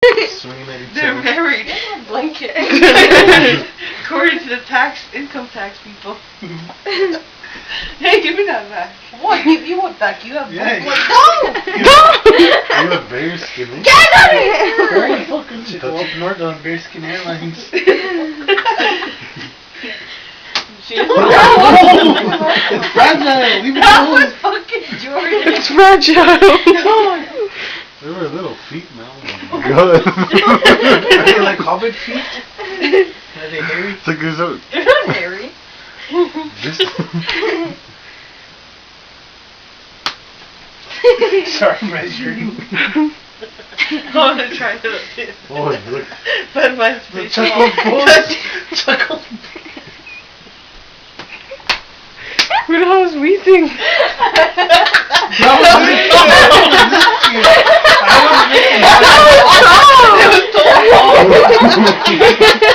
Swinging at each They're other. married. Blanket. According to the income tax people. Hey, give me that back. What? You want back? You have Yeah. both. You look very skinny. Get out of here! Holy fucking shit. Well, up north on Bearskin Airlines. It's fragile. Leave it That alone. was fucking Jordan. It's fragile. They were little feet now. Oh my god. Are they like hobbit feet? Are they hairy? It's like there's a... They're not hairy. This... Sorry, measuring. I want to try to Oh, look. but my The face. chuckle pose. Chuckle. Who the hell is wheezing? That was me. I was me. It was so long.